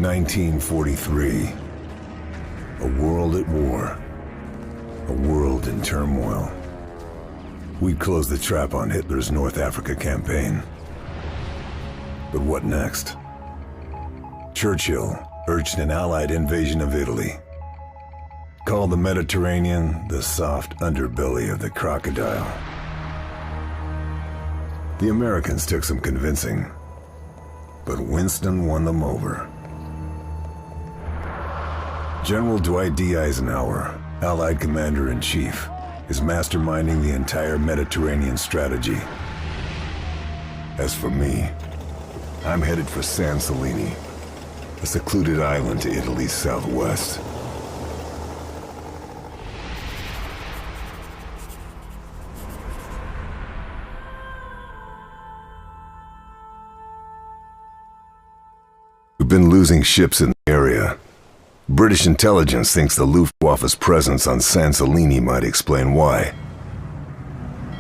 1943. A world at war. A world in turmoil. We'd closed the trap on Hitler's North Africa campaign. But what next? Churchill urged an Allied invasion of Italy. Called the Mediterranean the soft underbelly of the crocodile. The Americans took some convincing, but Winston won them over. General Dwight D. Eisenhower, Allied Commander-in-Chief, is masterminding the entire Mediterranean strategy. As for me, I'm headed for San Celini, a secluded island to Italy's southwest. We've been losing ships in the area. British intelligence thinks the Luftwaffe's presence on San Celini might explain why.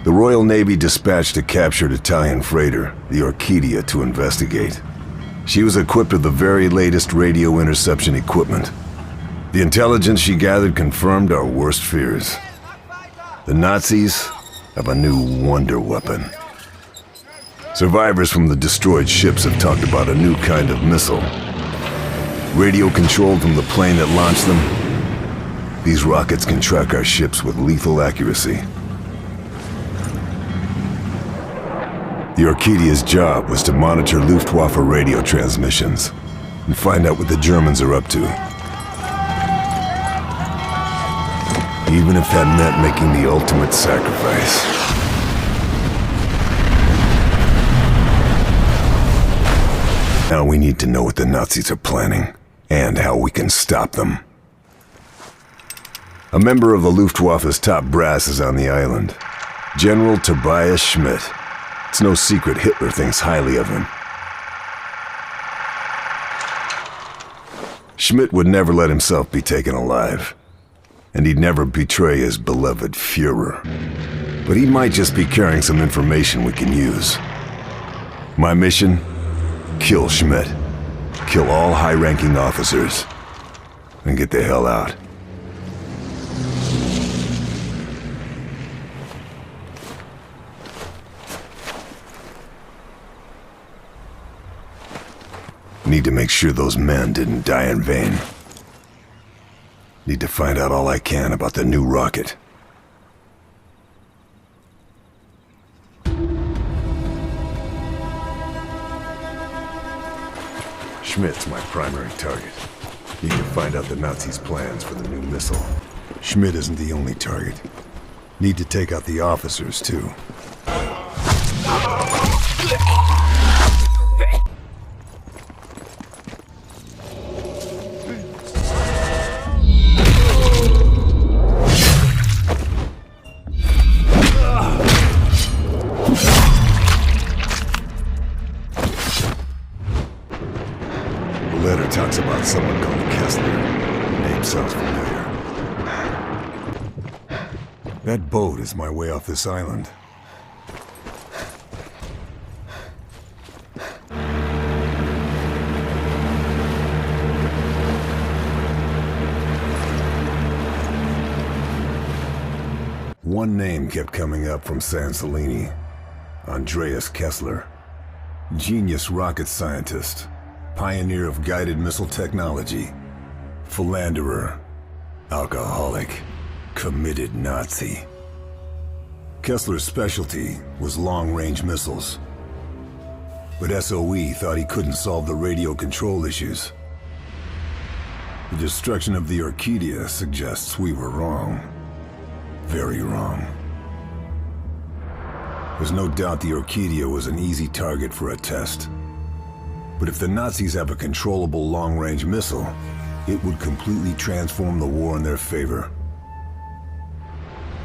The Royal Navy dispatched a captured Italian freighter, the Orchidia, to investigate. She was equipped with the very latest radio interception equipment. The intelligence she gathered confirmed our worst fears. The Nazis have a new wonder weapon. Survivors from the destroyed ships have talked about a new kind of missile. Radio controlled from the plane that launched them, these rockets can track our ships with lethal accuracy. The Orchidia's job was to monitor Luftwaffe radio transmissions and find out what the Germans are up to. Even if that meant making the ultimate sacrifice. Now we need to know what the Nazis are planning, and how we can stop them. A member of the Luftwaffe's top brass is on the island. General Tobias Schmidt. It's no secret Hitler thinks highly of him. Schmidt would never let himself be taken alive, and he'd never betray his beloved Führer. But he might just be carrying some information we can use. My mission? Kill Schmidt. Kill all high-ranking officers. And get the hell out. Need to make sure those men didn't die in vain. Need to find out all I can about the new rocket. Schmidt's my primary target. Need to find out the Nazis' plans for the new missile. Schmidt isn't the only target. Need to take out the officers, too. The letter talks about someone called Kessler. Name sounds familiar. That boat is my way off this island. One name kept coming up from San Celini. Andreas Kessler. Genius rocket scientist. Pioneer of guided missile technology. Philanderer. Alcoholic. Committed Nazi. Kessler's specialty was long-range missiles. But SOE thought he couldn't solve the radio control issues. The destruction of the Orchidia suggests we were wrong. Very wrong. There's no doubt the Orchidia was an easy target for a test. But if the Nazis have a controllable long-range missile, it would completely transform the war in their favor.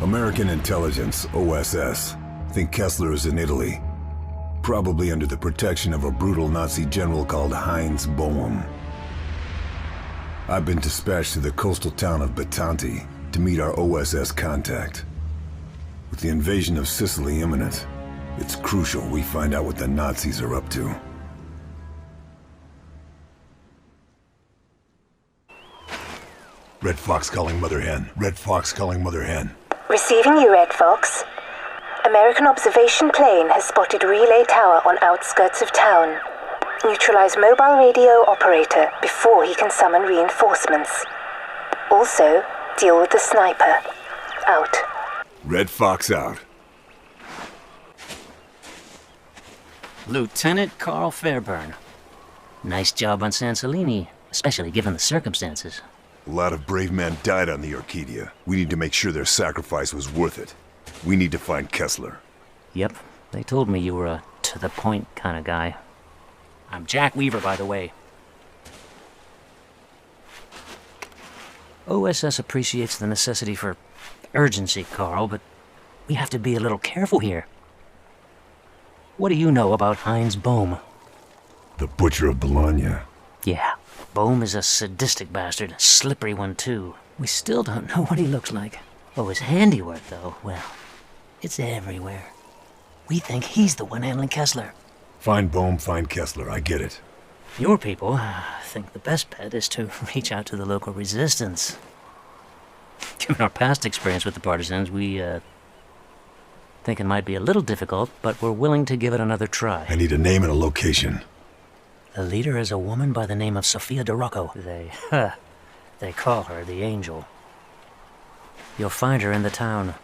American intelligence, OSS, think Kessler is in Italy, probably under the protection of a brutal Nazi general called Heinz Boehm. I've been dispatched to the coastal town of Batanti to meet our OSS contact. With the invasion of Sicily imminent, it's crucial we find out what the Nazis are up to. Red Fox calling Mother Hen. Red Fox calling Mother Hen. Receiving you, Red Fox. American observation plane has spotted relay tower on outskirts of town. Neutralize mobile radio operator before he can summon reinforcements. Also, deal with the sniper. Out. Red Fox out. Lieutenant Karl Fairburne. Nice job on Sansolini, especially given the circumstances. A lot of brave men died on the Orchidia. We need to make sure their sacrifice was worth it. We need to find Kessler. Yep, they told me you were a to-the-point kind of guy. I'm Jack Weaver, by the way. OSS appreciates the necessity for urgency, Carl, but we have to be a little careful here. What do you know about Heinz Bohm? The Butcher of Bologna. Yeah, Bohm is a sadistic bastard, a slippery one too. We still don't know what he looks like. Oh, his handiwork, though, well, it's everywhere. We think he's the one handling Kessler. Find Bohm, find Kessler, I get it. Your people think the best bet is to reach out to the local resistance. Given our past experience with the partisans, we think it might be a little difficult, but we're willing to give it another try. I need a name and a location. The leader is a woman by the name of Sofia DeRocco. They call her the Angel. You'll find her in the town.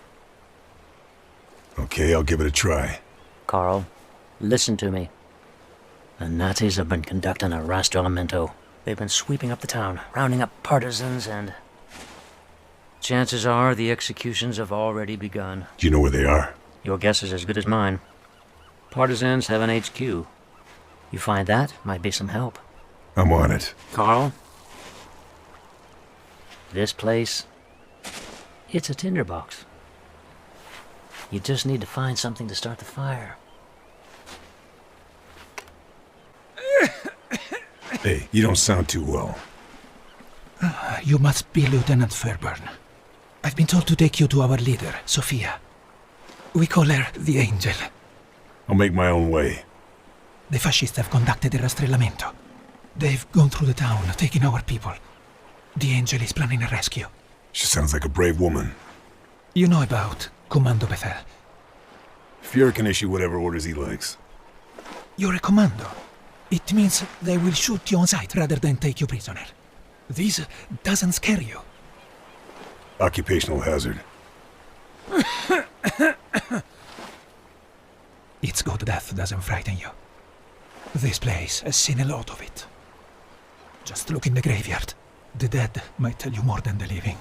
Okay, I'll give it a try. Carl, listen to me. The Nazis have been conducting a rastrellamento. They've been sweeping up the town, rounding up partisans, and chances are the executions have already begun. Do you know where they are? Your guess is as good as mine. Partisans have an HQ. You find that, might be some help. I'm on it. Carl, this place, it's a tinderbox. You just need to find something to start the fire. Hey, you don't sound too well. You must be Lieutenant Fairburne. I've been told to take you to our leader, Sofia. We call her the Angel. I'll make my own way. The fascists have conducted a rastrellamento. They've gone through the town, taking our people. The Angel is planning a rescue. She sounds like a brave woman. You know about Commando Bethel. Fuhrer can issue whatever orders he likes. You're a commando. It means they will shoot you on sight rather than take you prisoner. This doesn't scare you. Occupational hazard. It's good death doesn't frighten you. This place has seen a lot of it. Just look in the graveyard. The dead might tell you more than the living.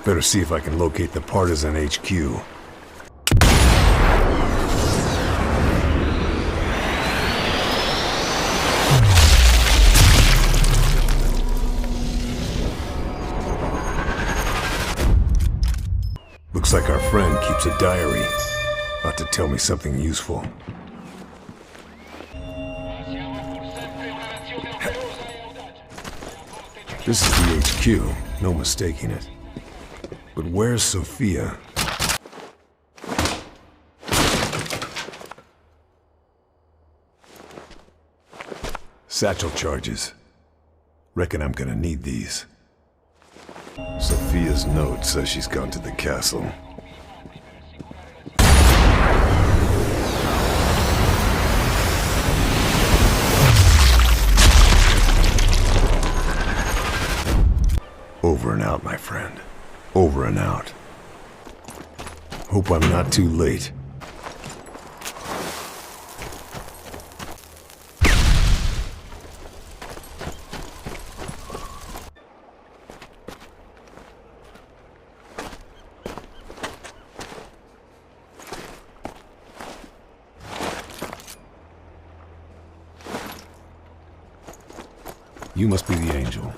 Better see if I can locate the partisan HQ. Looks like our friend keeps a diary. Ought to tell me something useful. This is the HQ, no mistaking it. But where's Sophia? Satchel charges. Reckon I'm gonna need these. Sophia's note says she's gone to the castle. Over and out, my friend. Over and out. Hope I'm not too late. You must be the angel.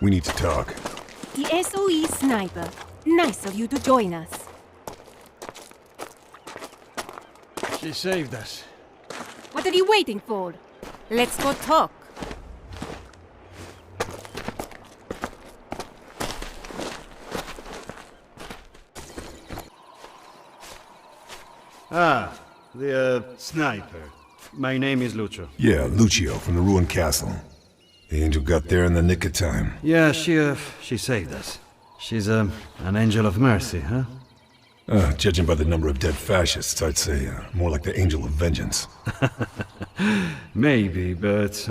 We need to talk. The SOE Sniper. Nice of you to join us. She saved us. What are you waiting for? Let's go talk. Ah, the sniper. My name is Lucio. Yeah, Lucio from the ruined castle. The angel got there in the nick of time. Yeah, she saved us. She's an angel of mercy, huh? Judging by the number of dead fascists, I'd say more like the angel of vengeance. Maybe, but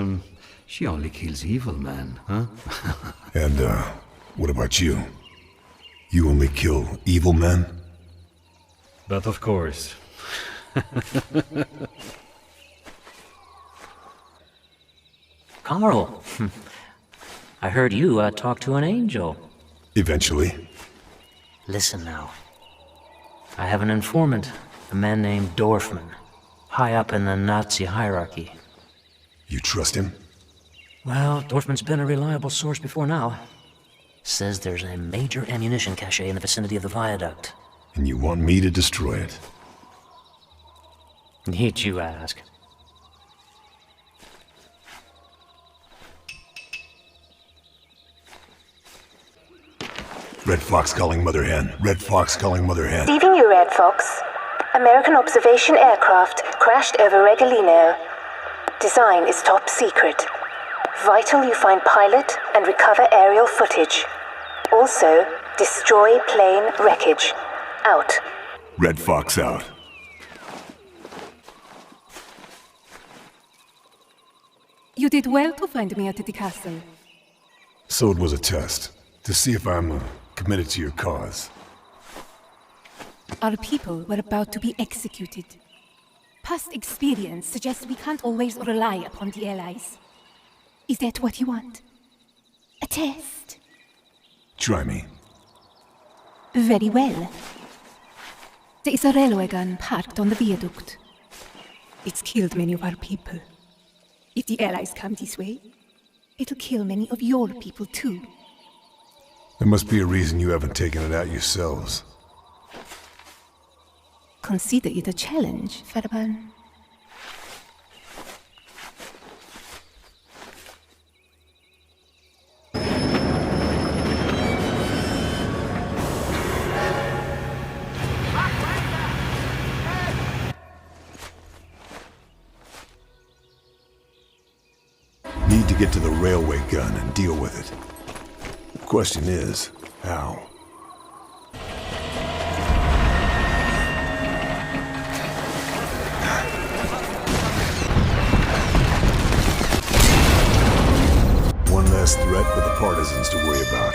she only kills evil men, huh? And, what about you? You only kill evil men? But of course. Karl, I heard you talk to an angel. Eventually. Listen now. I have an informant, a man named Dorfman, high up in the Nazi hierarchy. You trust him? Well, Dorfman's been a reliable source before now. Says there's a major ammunition cache in the vicinity of the viaduct. And you want me to destroy it? Need you ask? Red Fox calling Mother Hen. Red Fox calling Mother Hen. Leaving you, Red Fox. American observation aircraft crashed over Regolino. Design is top secret. Vital you find pilot and recover aerial footage. Also, destroy plane wreckage. Out. Red Fox out. You did well to find me at the castle. So it was a test. To see if I'm committed to your cause. Our people were about to be executed. Past experience suggests we can't always rely upon the Allies. Is that what you want? A test? Try me. Very well. There is a railway gun parked on the viaduct. It's killed many of our people. If the Allies come this way, it'll kill many of your people too. There must be a reason you haven't taken it out yourselves. Consider it a challenge, Fairburne. Need to get to the railway gun and deal with it. Question is, how? One less threat for the partisans to worry about.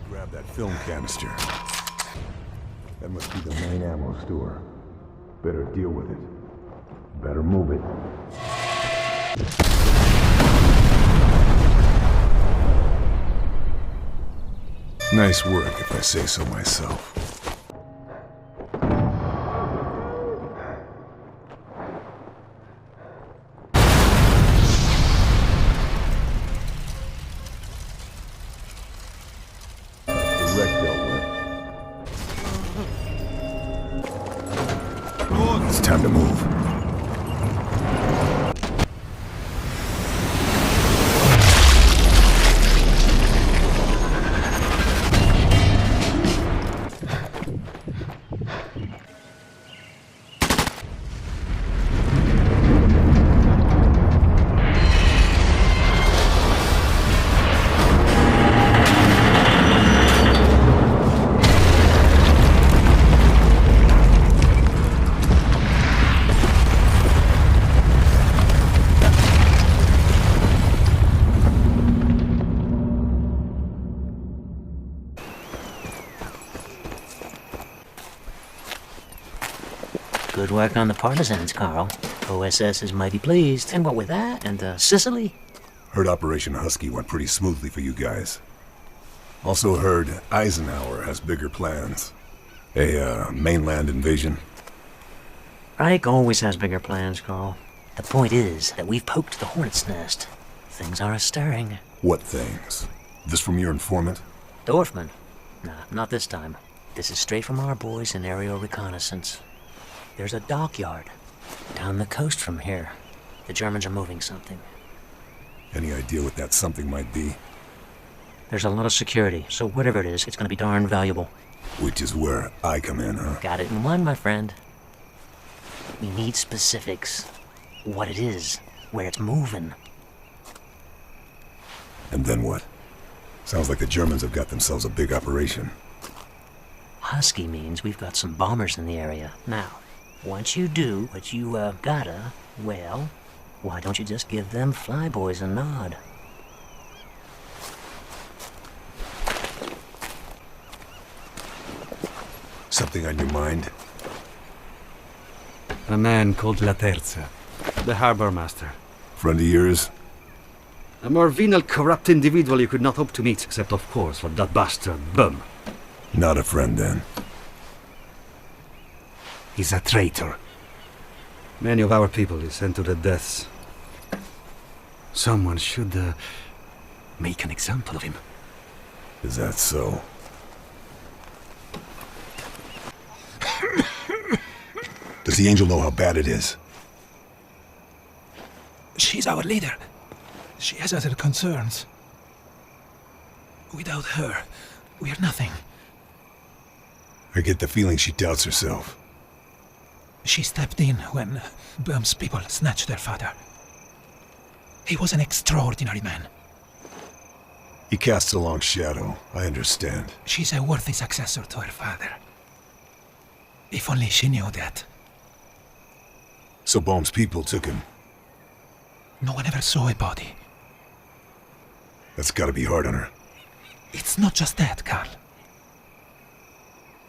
Grab that film canister. That must be the main ammo store. Better deal with it. Better move it. Nice work, if I say so myself. The wreck dealt with. It's time to move. Good work on the partisans, Karl. OSS is mighty pleased. And what with that? And Sicily? Heard Operation Husky went pretty smoothly for you guys. Also heard Eisenhower has bigger plans. A, mainland invasion. Reich always has bigger plans, Karl. The point is that we've poked the hornet's nest. Things are stirring. What things? This from your informant? Dorfman? Nah, not this time. This is straight from our boys in aerial reconnaissance. There's a dockyard down the coast from here. The Germans are moving something. Any idea what that something might be? There's a lot of security, so whatever it is, it's gonna be darn valuable. Which is where I come in, huh? Got it in one, my friend. We need specifics. What it is, where it's moving. And then what? Sounds like the Germans have got themselves a big operation. Husky means we've got some bombers in the area. Now, once you do what you, gotta, well, why don't you just give them flyboys a nod? Something on your mind? A man called La Terza, the harbor master. Friend of yours? A more venal, corrupt individual you could not hope to meet, except of course for that bastard, Bum. Not a friend then. He's a traitor. Many of our people is sent to their deaths. Someone should, make an example of him. Is that so? Does the angel know how bad it is? She's our leader. She has other concerns. Without her, we're nothing. I get the feeling she doubts herself. She stepped in when Bum's people snatched their father. He was an extraordinary man. He casts a long shadow, I understand. She's a worthy successor to her father. If only she knew that. So Bohm's people took him. No one ever saw a body. That's gotta be hard on her. It's not just that, Karl.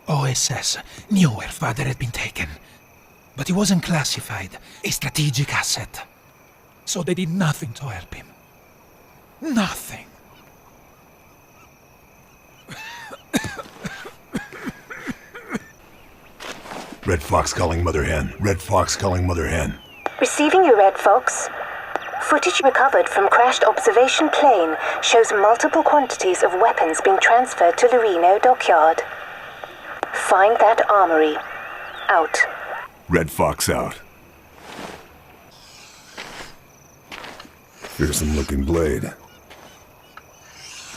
OSS knew her father had been taken, but he wasn't classified, a strategic asset. So they did nothing to help him. Nothing. Red Fox calling Mother Hen. Red Fox calling Mother Hen. Receiving you, Red Fox. Footage recovered from crashed observation plane shows multiple quantities of weapons being transferred to Loreno dockyard. Find that armory. Out. Red Fox out. Fearsome looking blade.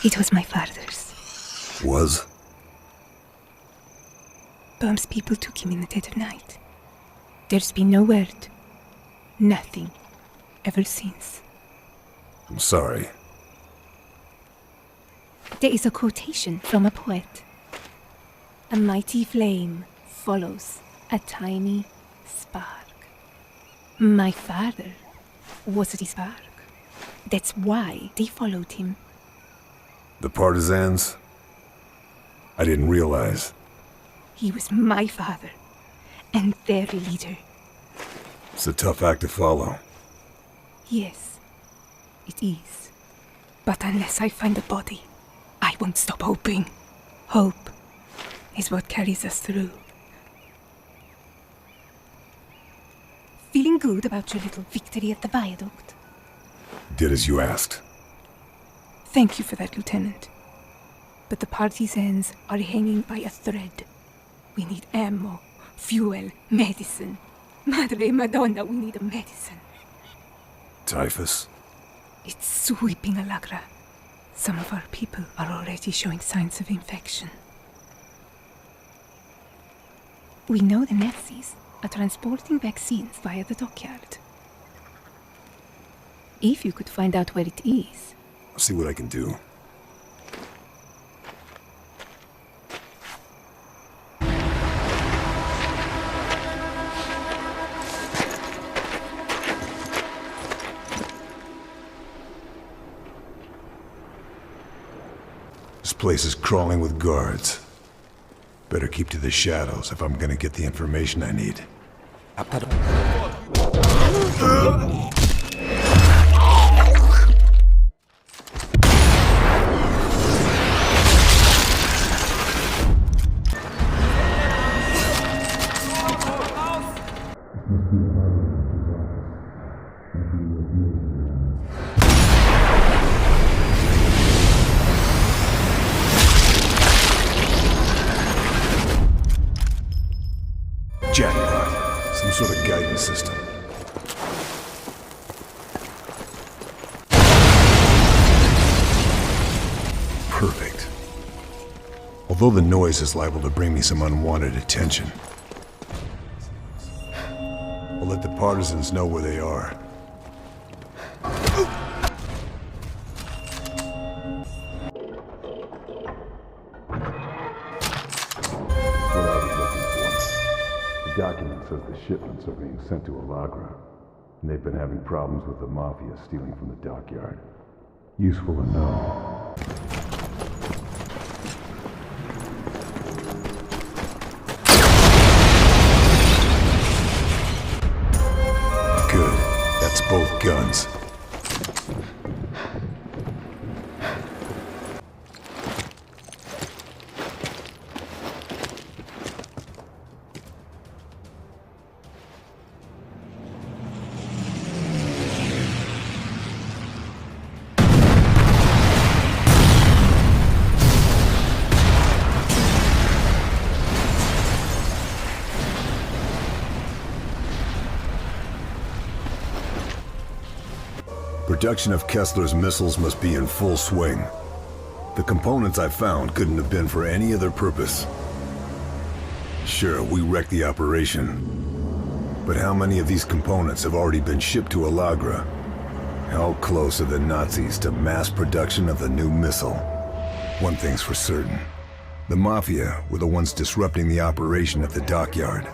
It was my father's. Was? Bum's people took him in the dead of night. There's been no word. Nothing. Ever since. I'm sorry. There is a quotation from a poet. A mighty flame follows a tiny spark. My father was the spark. That's why they followed him. The partisans? I didn't realize. He was my father and their leader. It's a tough act to follow. Yes, it is. But unless I find the body, I won't stop hoping. Hope is what carries us through. Feeling good about your little victory at the viaduct? Did as you asked. Thank you for that, Lieutenant. But the partisans are hanging by a thread. We need ammo, fuel, medicine. Madre Madonna, we need a medicine. Typhus? It's sweeping Alagra. Some of our people are already showing signs of infection. We know the Nazis are transporting vaccines via the dockyard. If you could find out where it is. I'll see what I can do. This place is crawling with guards. Better keep to the shadows if I'm gonna get the information I need. Jackpot. Some sort of guidance system. Perfect. Although the noise is liable to bring me some unwanted attention, I'll let the partisans know where they are. What I was looking for. The document says the shipments are being sent to Alagra, and they've been having problems with the Mafia stealing from the dockyard. Useful to know. Good. That's both guns. Production of Kessler's missiles must be in full swing. The components I found couldn't have been for any other purpose. Sure, we wrecked the operation. But how many of these components have already been shipped to Alagra? How close are the Nazis to mass production of the new missile? One thing's for certain. The Mafia were the ones disrupting the operation at the dockyard.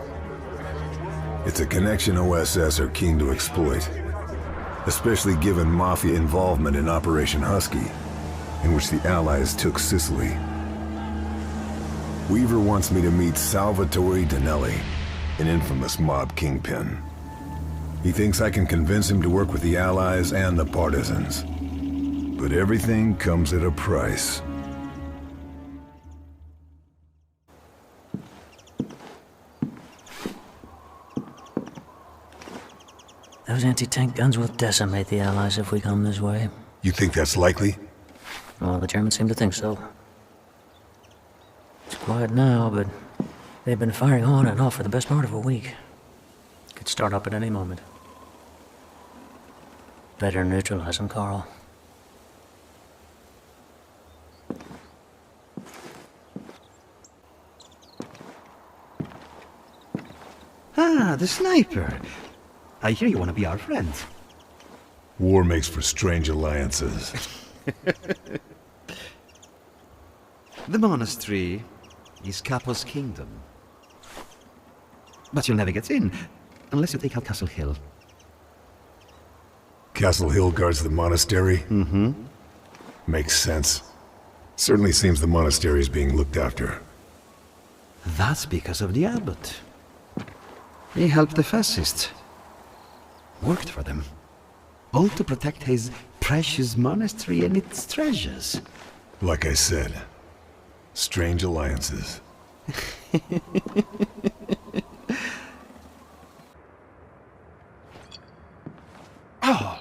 It's a connection OSS are keen to exploit. Especially given Mafia involvement in Operation Husky, in which the Allies took Sicily. Weaver wants me to meet Salvatore Danelli, an infamous mob kingpin. He thinks I can convince him to work with the Allies and the partisans. But everything comes at a price. Those anti-tank guns will decimate the Allies if we come this way. You think that's likely? Well, the Germans seem to think so. It's quiet now, but they've been firing on and off for the best part of a week. Could start up at any moment. Better neutralize them, Karl. Ah, the sniper. I hear you want to be our friend. War makes for strange alliances. The monastery is Capo's kingdom. But you'll never get in, unless you take out Castle Hill. Castle Hill guards the monastery? Mm-hmm. Makes sense. Certainly seems the monastery is being looked after. That's because of the abbot. He helped the fascists. Worked for them. All to protect his precious monastery and its treasures. Like I said, strange alliances.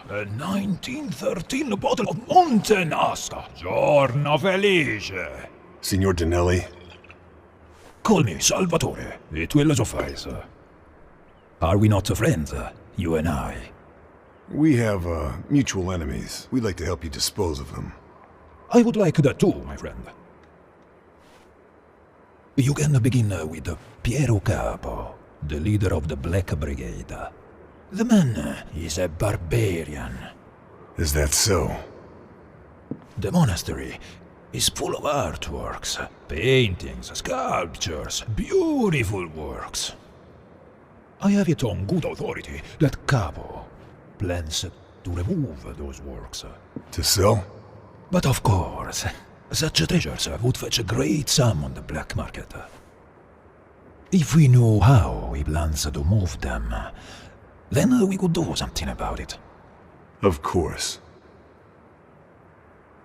A 1913 bottle of Montenasta. Giorno felice. Signor Danelli? Call me Salvatore. It will suffice. Are we not friends, you and I? We have, mutual enemies. We'd like to help you dispose of them. I would like that too, my friend. You can begin with Piero Capo, the leader of the Black Brigade. The man is a barbarian. Is that so? The monastery is full of artworks, paintings, sculptures, beautiful works. I have it on good authority that Capo plans to remove those works. To sell? But of course, such treasures would fetch a great sum on the black market. If we knew how he plans to move them, then we could do something about it. Of course.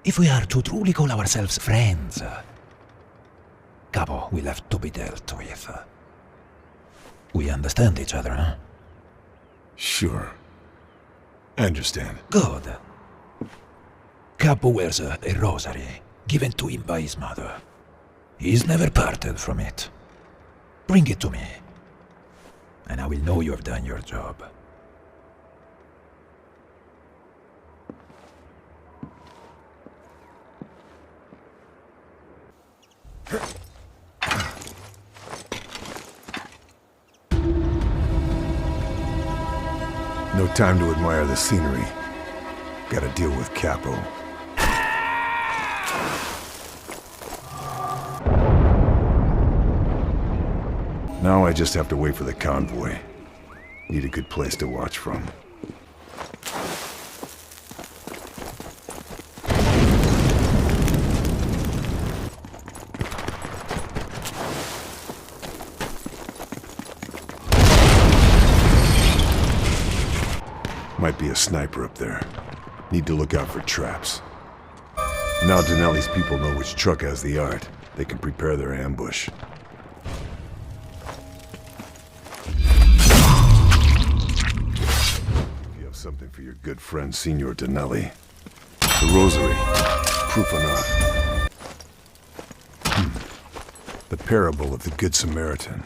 If we are to truly call ourselves friends, Capo will have to be dealt with. We understand each other, huh? Sure. I understand. Good. Capo wears a rosary, given to him by his mother. He's never parted from it. Bring it to me. and I will know you have done your job. No time to admire the scenery. Gotta deal with Capo. Now I just have to wait for the convoy. Need a good place to watch from. Might be a sniper up there. Need to look out for traps. Now Denelli's people know which truck has the art. They can prepare their ambush. If you have something for your good friend, Signor Denelli. The rosary. Proof enough. The parable of the Good Samaritan.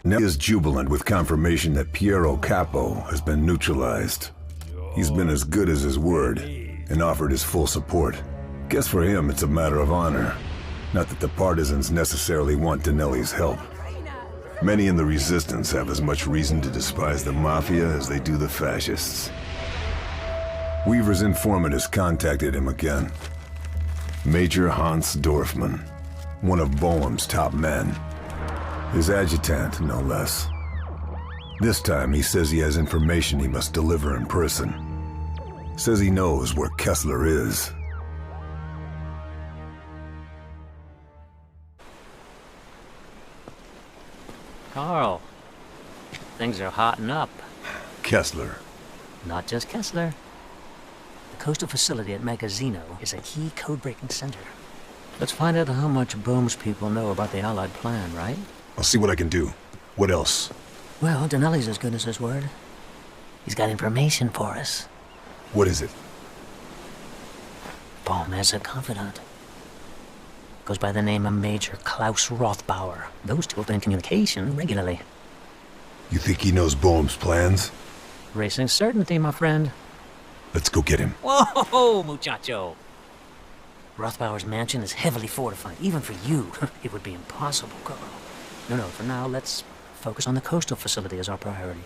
Nelly is jubilant with confirmation that Piero Capo has been neutralized. He's been as good as his word, and offered his full support. Guess for him it's a matter of honor. Not that the partisans necessarily want Denelli's help. Many in the resistance have as much reason to despise the Mafia as they do the fascists. Weaver's informant has contacted him again. Major Hans Dorfman, one of Boehm's top men. His adjutant, no less. This time he says he has information he must deliver in person. Says he knows where Kessler is. Carl, things are hotting up. Kessler. Not just Kessler. The coastal facility at Magazzino is a key code-breaking center. Let's find out how much Boehm's people know about the Allied plan, right? I'll see what I can do. What else? Well, Denelli's as good as his word. He's got information for us. What is it? Boehm has a confidant. Goes by the name of Major Klaus Rothbauer. Those two have been in communication regularly. You think he knows Boehm's plans? Racing certainty, my friend. Let's go get him. Whoa, muchacho! Rothbauer's mansion is heavily fortified. Even for you, it would be impossible, Carl. No, for now, let's focus on the coastal facility as our priority.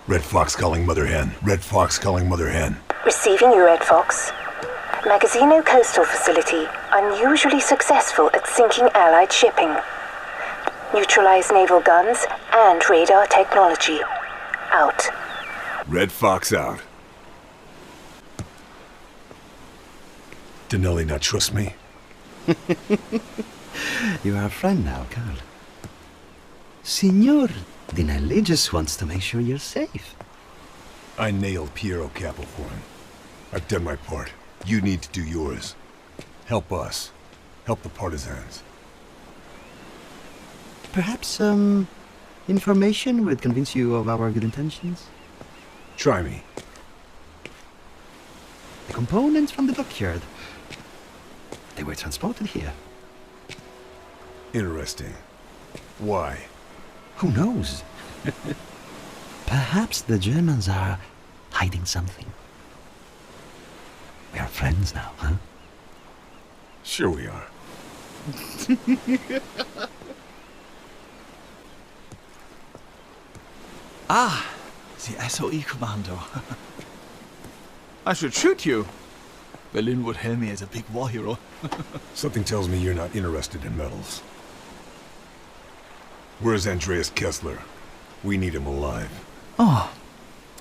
Red Fox calling Mother Hen. Red Fox calling Mother Hen. Receiving you, Red Fox. Magazzino coastal facility unusually successful at sinking Allied shipping. Neutralize naval guns and radar technology. Out. Red Fox out. Denelli not trust me? You are a friend now, Karl. Signor Denelli just wants to make sure you're safe. I nailed Piero Capo for him. I've done my part. You need to do yours. Help us. Help the partisans. Perhaps, information would convince you of our good intentions? Try me. The components from the dockyard. They were transported here. Interesting. Why? Who knows? Perhaps the Germans are hiding something. We are friends now, huh? Sure we are. The SOE Commando. I should shoot you. Berlin would hail me as a big war hero. Something tells me you're not interested in medals. Where's Andreas Kessler? We need him alive. Oh,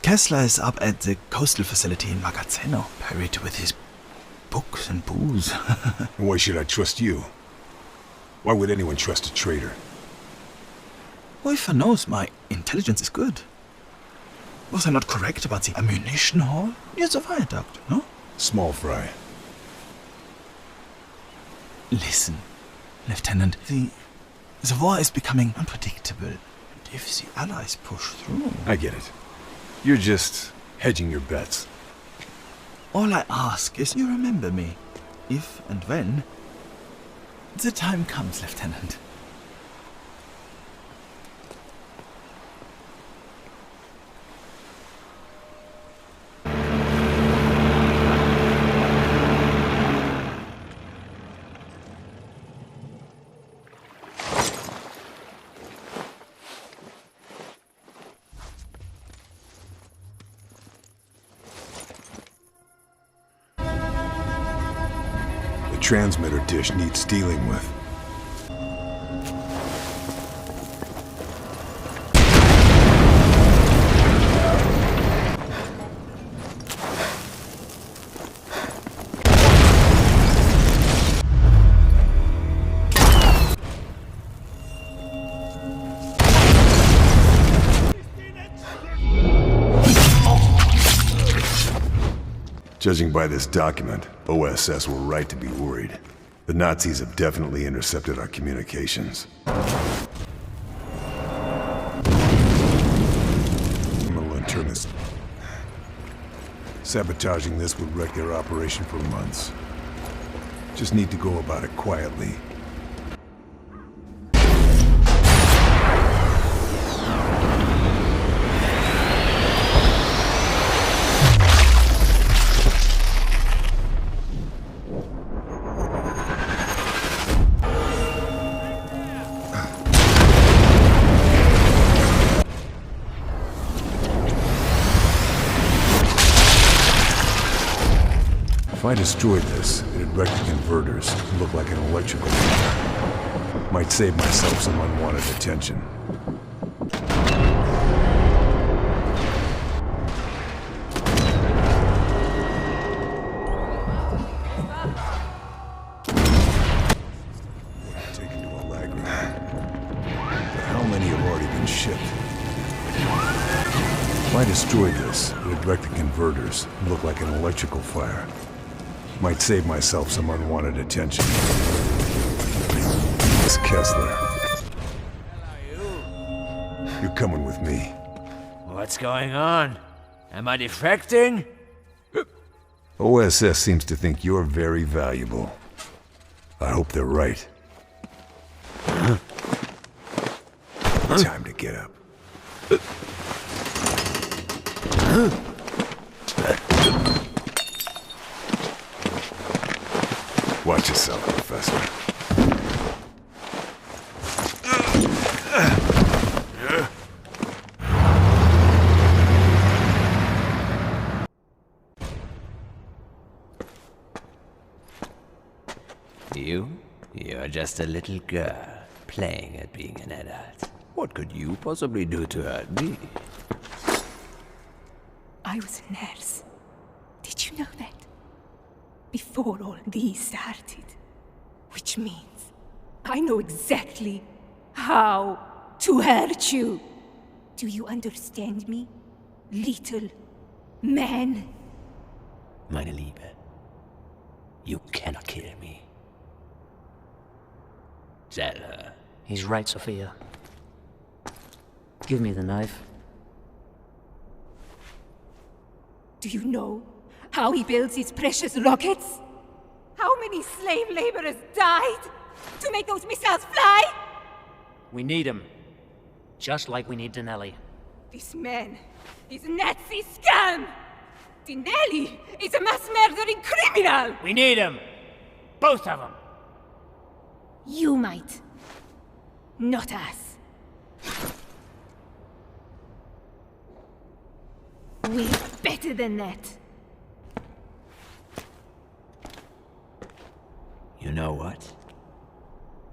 Kessler is up at the coastal facility in Magazzino, buried with his books and booze. Why should I trust you? Why would anyone trust a traitor? Whoever knows, my intelligence is good. Was I not correct about the ammunition hall near the viaduct, no? Small fry. Listen, Lieutenant, the The war is becoming unpredictable. And if the Allies push through... I get it. You're just hedging your bets. All I ask is you remember me. If and when the time comes, Lieutenant. The transmitter dish needs dealing with. Judging by this document, OSS were right to be worried. The Nazis have definitely intercepted our communications. I'm gonna turn this. Sabotaging this would wreck their operation for months. Just need to go about it quietly. If I destroyed this, it'd wreck the converters and look like an electrical fire. Might save myself some unwanted attention. Taken to Allegra. But how many have already been shipped? If I destroyed this, it'd wreck the converters and look like an electrical fire. Might save myself some unwanted attention. Miss Kessler. You're coming with me. What's going on? Am I defecting? OSS seems to think you're very valuable. I hope they're right. Time to get up. Watch yourself, Professor. You're just a little girl, playing at being an adult. What could you possibly do to hurt me? I was a nurse. Did you know that? Before all these started. Which means I know exactly how to hurt you. Do you understand me, little man? Meine Liebe, you cannot kill me. Tell her. He's right, Sophia. Give me the knife. Do you know how he builds his precious rockets? How many slave laborers died to make those missiles fly? We need him. Just like we need Dinelli. This man is a Nazi scum! Dinelli is a mass murdering criminal! We need him! Both of them! You might. Not us. We're better than that. You know what?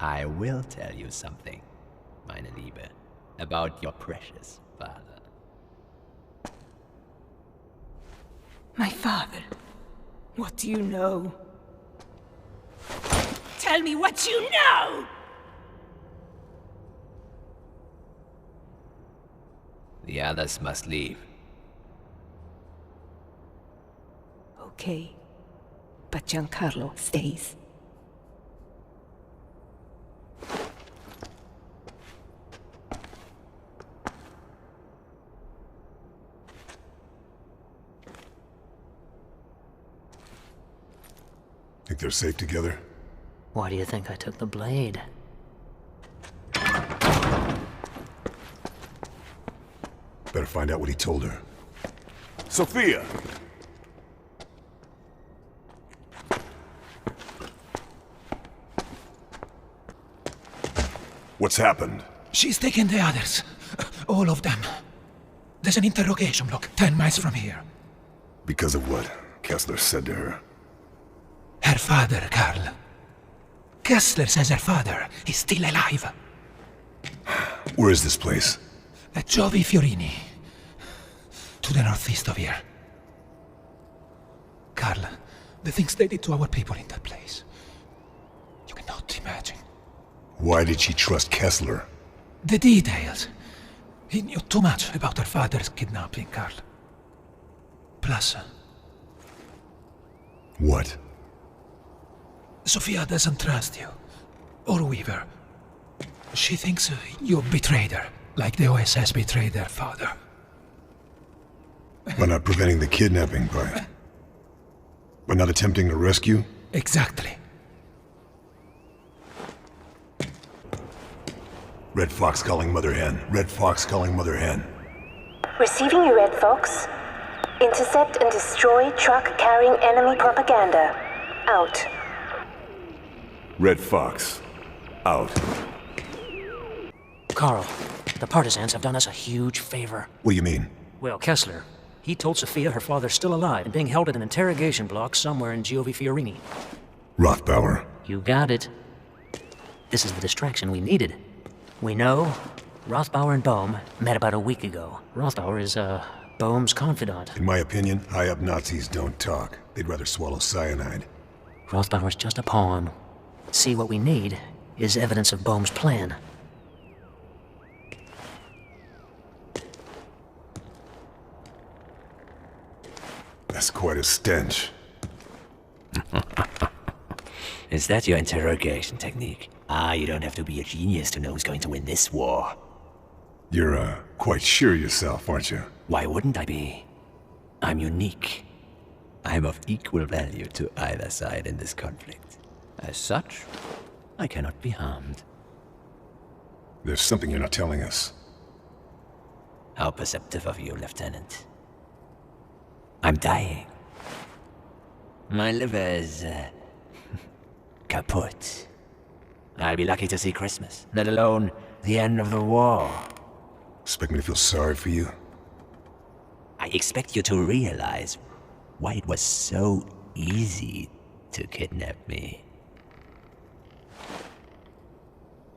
I will tell you something, meine Liebe, about your precious father. My father? What do you know? Tell me what you know! The others must leave. Okay. But Giancarlo stays. Think they're safe together? Why do you think I took the blade? Better find out what he told her. Sophia! What's happened? She's taken the others. All of them. There's an interrogation block 10 miles from here. Because of what Kessler said to her. Her father, Karl. Kessler says her father is still alive. Where is this place? At Giovi Fiorini. To the northeast of here. Karl, the things they did to our people in that place. You cannot imagine. Why did she trust Kessler? The details. He knew too much about her father's kidnapping, Karl. Plus, What? Sophia doesn't trust you. Or Weaver. She thinks you betrayed her, like the OSS betrayed their father. By not preventing the kidnapping, by not attempting to rescue? Exactly. Red Fox calling Mother Hen. Red Fox calling Mother Hen. Receiving you, Red Fox. Intercept and destroy truck carrying enemy propaganda. Out. Red Fox. Out. Carl, the partisans have done us a huge favor. What do you mean? Well, Kessler, he told Sophia her father's still alive and being held at an interrogation block somewhere in Giovi Fiorini. Rothbauer. You got it. This is the distraction we needed. We know Rothbauer and Bohm met about a week ago. Rothbauer is, Bohm's confidant. In my opinion, high-up Nazis don't talk. They'd rather swallow cyanide. Rothbauer's just a pawn. See, what we need is evidence of Bohm's plan. That's quite a stench. Is that your interrogation technique? You don't have to be a genius to know who's going to win this war. You're, quite sure yourself, aren't you? Why wouldn't I be? I'm unique. I'm of equal value to either side in this conflict. As such, I cannot be harmed. There's something you're not telling us. How perceptive of you, Lieutenant. I'm dying. My liver is, kaput. I'll be lucky to see Christmas, let alone the end of the war. Expect me to feel sorry for you? I expect you to realize why it was so easy to kidnap me.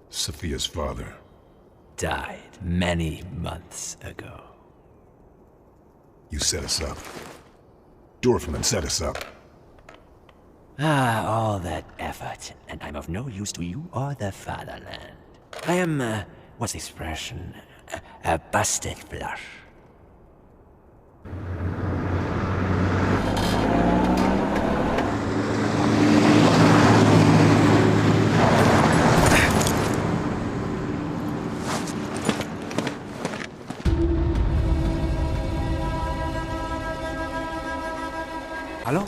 Sophia's father. Died many months ago. You set us up. Dorfman set us up. All that effort, and I'm of no use to you or the fatherland. I am, what's the expression? A busted flush. Hello?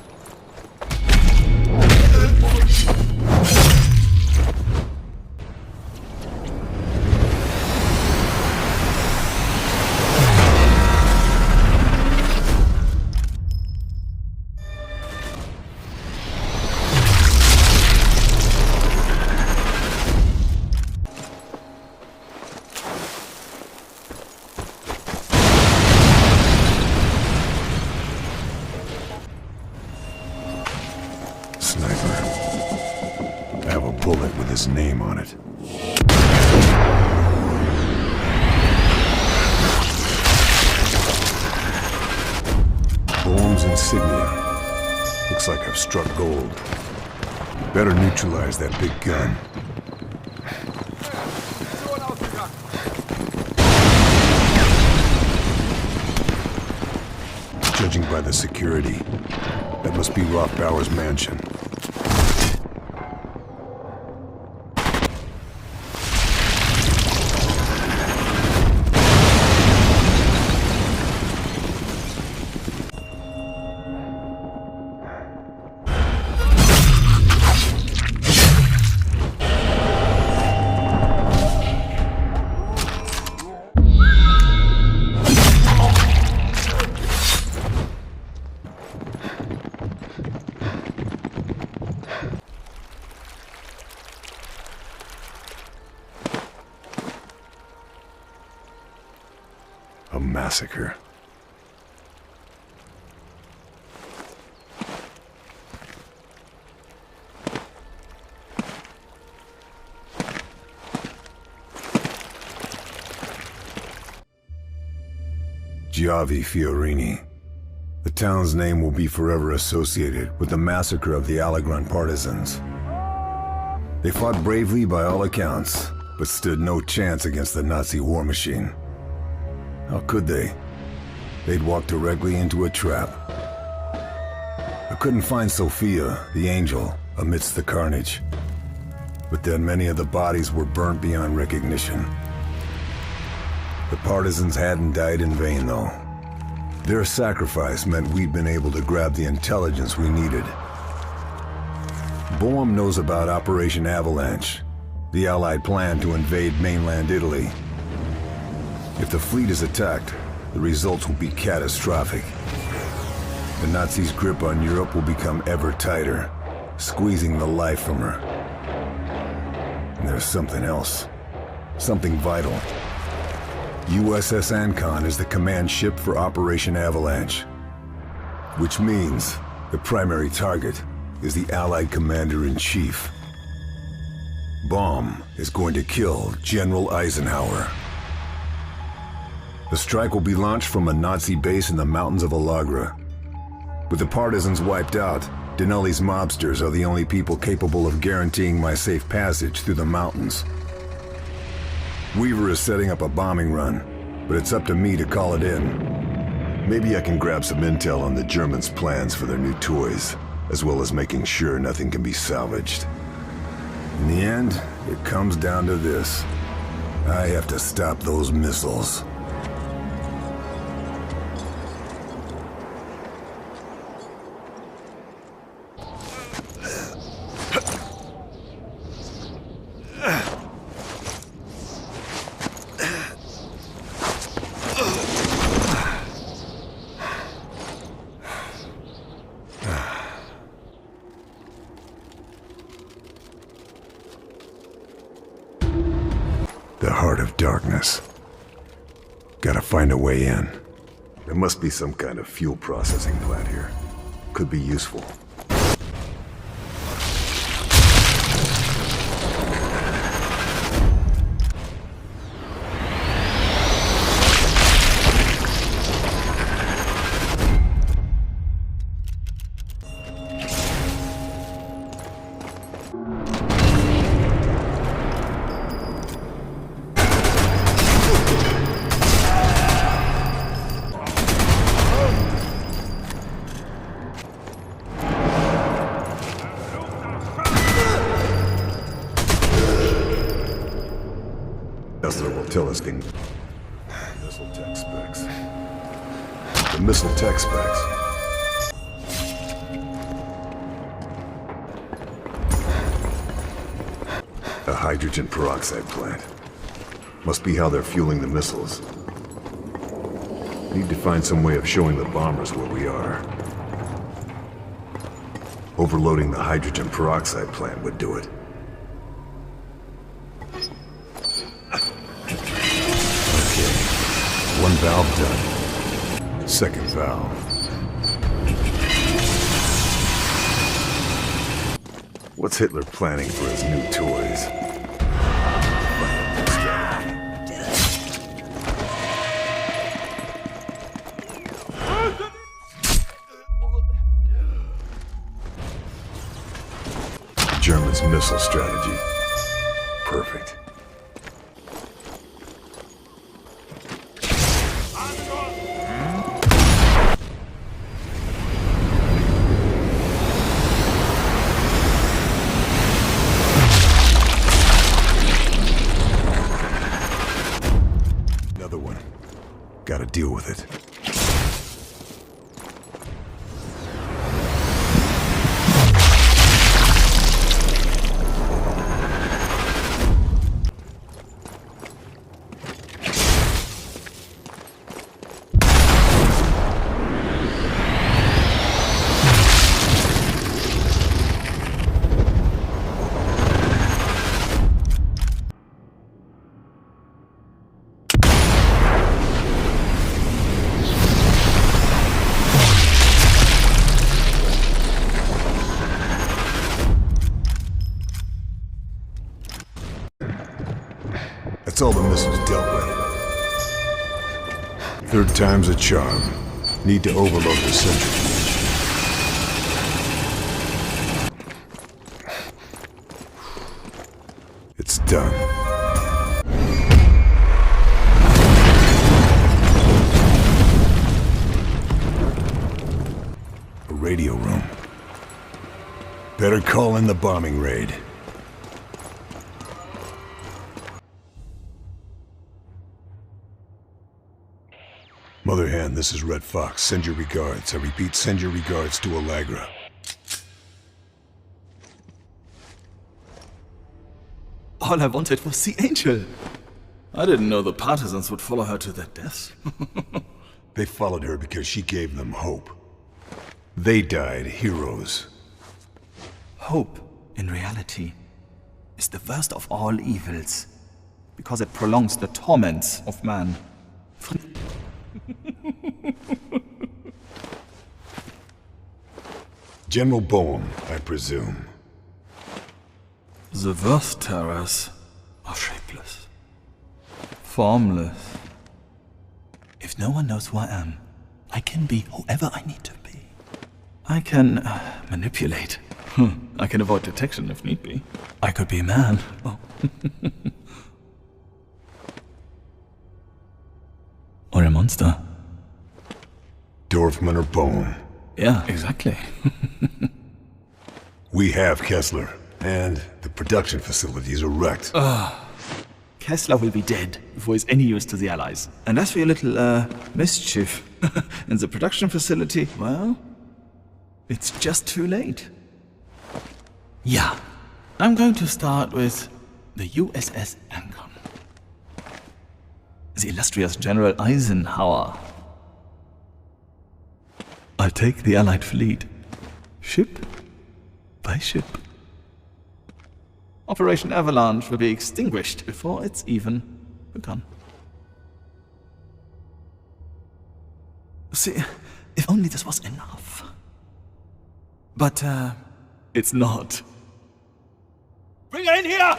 Sniper. I have a bullet with his name on it. Bohm's insignia. Looks like I've struck gold. Better neutralize that big gun. Judging by the security, that must be Rothbauer's mansion. A massacre. Giavi Fiorini. The town's name will be forever associated with the massacre of the Allegron partisans. They fought bravely by all accounts, but stood no chance against the Nazi war machine. How could they? They'd walked directly into a trap. I couldn't find Sophia, the angel, amidst the carnage. But then many of the bodies were burnt beyond recognition. The partisans hadn't died in vain, though. Their sacrifice meant we'd been able to grab the intelligence we needed. Boehm knows about Operation Avalanche, the Allied plan to invade mainland Italy. If the fleet is attacked, the results will be catastrophic. The Nazis' grip on Europe will become ever tighter, squeezing the life from her. And there's something else. Something vital. USS Ancon is the command ship for Operation Avalanche. Which means the primary target is the Allied Commander-in-Chief. Bomb is going to kill General Eisenhower. The strike will be launched from a Nazi base in the mountains of Alagra. With the partisans wiped out, Denali's mobsters are the only people capable of guaranteeing my safe passage through the mountains. Weaver is setting up a bombing run, but it's up to me to call it in. Maybe I can grab some intel on the Germans' plans for their new toys, as well as making sure nothing can be salvaged. In the end, it comes down to this. I have to stop those missiles. The heart of darkness. Gotta find a way in. There must be some kind of fuel processing plant here. Could be useful. Tell us the missile tech specs. The missile tech specs. A hydrogen peroxide plant. Must be how they're fueling the missiles. Need to find some way of showing the bombers where we are. Overloading the hydrogen peroxide plant would do it. One valve done. Second valve. What's Hitler planning for his new toys? German's missile strategy. Perfect. Gotta deal with it. That's all the missiles dealt with. Third time's a charm. Need to overload the centrifuge. It's done. A radio room. Better call in the bombing raid. Mother Hen, this is Red Fox. Send your regards. I repeat, send your regards to Allegra. All I wanted was the angel. I didn't know the partisans would follow her to their deaths. They followed her because she gave them hope. They died heroes. Hope, in reality, is the worst of all evils, because it prolongs the torments of man. General Boehm, I presume. The worst terrors are shapeless, formless. If no one knows who I am, I can be whoever I need to be. I can manipulate. I can avoid detection if need be. I could be a man. Oh. Or a monster. Dorfman or Boehm. Yeah, exactly. We have Kessler, and the production facilities are wrecked. Kessler will be dead before he's any use to the Allies. And as for your little, mischief in the production facility, well, it's just too late. Yeah, I'm going to start with the USS Lincoln. The illustrious General Eisenhower. I'll take the Allied fleet, ship by ship. Operation Avalanche will be extinguished before it's even begun. See, if only this was enough. But, it's not. Bring her in here!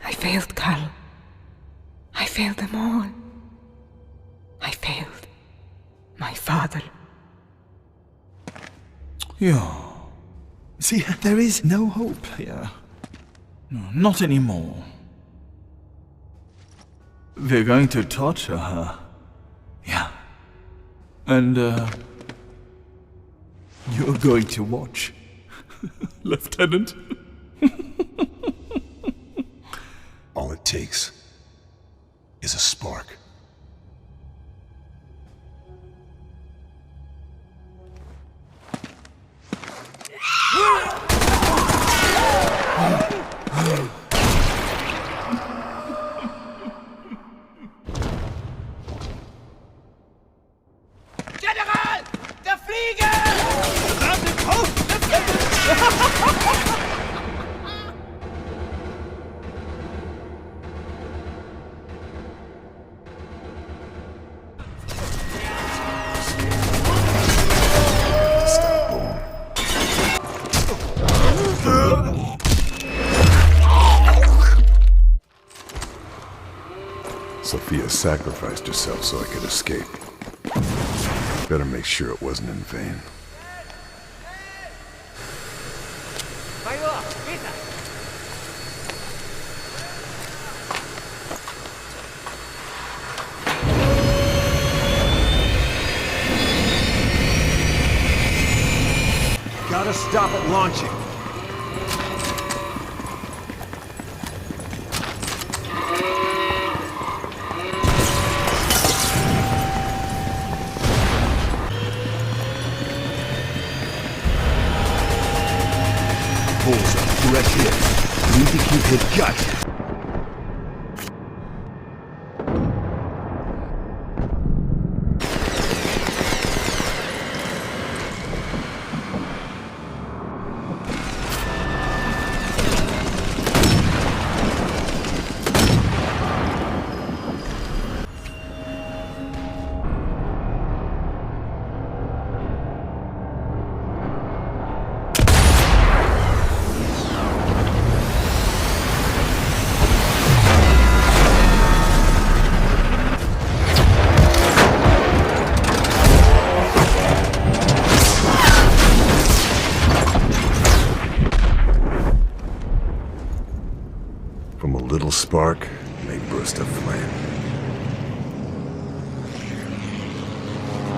I failed, Karl. I failed them all. I failed my father. Yeah. See, there is no hope here. No, not anymore. We're going to torture her. Yeah. And, you're going to watch. Lieutenant. All it takes is a spark. General! Der Flieger! Stop Boehm. Sophia sacrificed herself so I could escape. Better make sure it wasn't in vain. Gotta stop it launching. Bullseye, direct hit. Need to keep hit gut.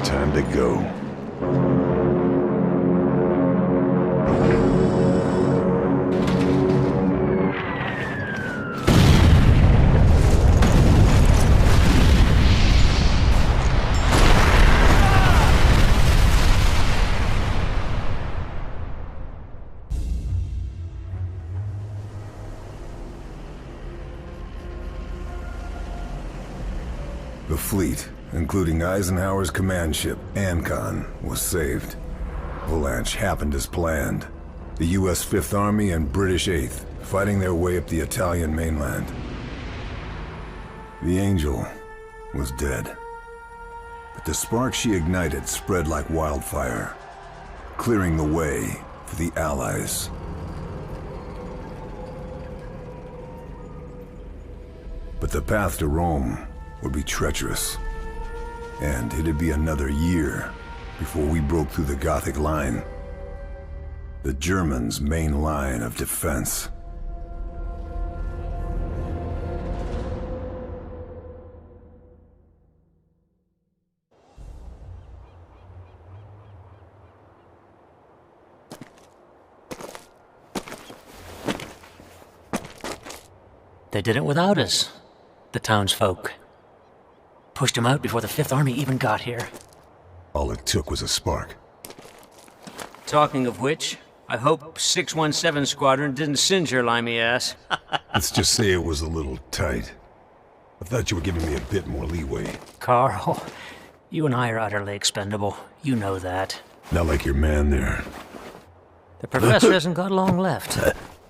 Time to go. The fleet, including Eisenhower's command ship, Ancon, was saved. Avalanche happened as planned. The U.S. Fifth Army and British Eighth fighting their way up the Italian mainland. The Angel was dead. But the spark she ignited spread like wildfire, clearing the way for the Allies. But the path to Rome would be treacherous, and it'd be another year before we broke through the Gothic line, the Germans' main line of defense. They did it without us, the townsfolk. Pushed him out before the Fifth Army even got here. All it took was a spark. Talking of which, I hope 617 Squadron didn't singe your limey ass. Let's just say it was a little tight. I thought you were giving me a bit more leeway. Carl, you and I are utterly expendable. You know that. Not like your man there. The professor hasn't got long left.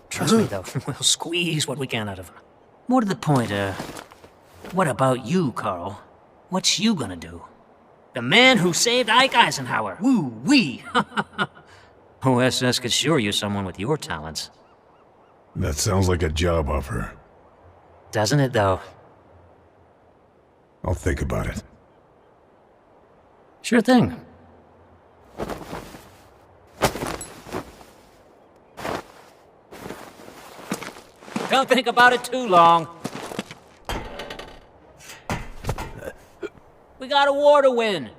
Trust me, though, we'll squeeze what we can out of him. More to the point, what about you, Carl? What's you gonna do? The man who saved Ike Eisenhower! Woo-wee! OSS could sure use someone with your talents. That sounds like a job offer. Doesn't it, though? I'll think about it. Sure thing. Don't think about it too long. We got a war to win.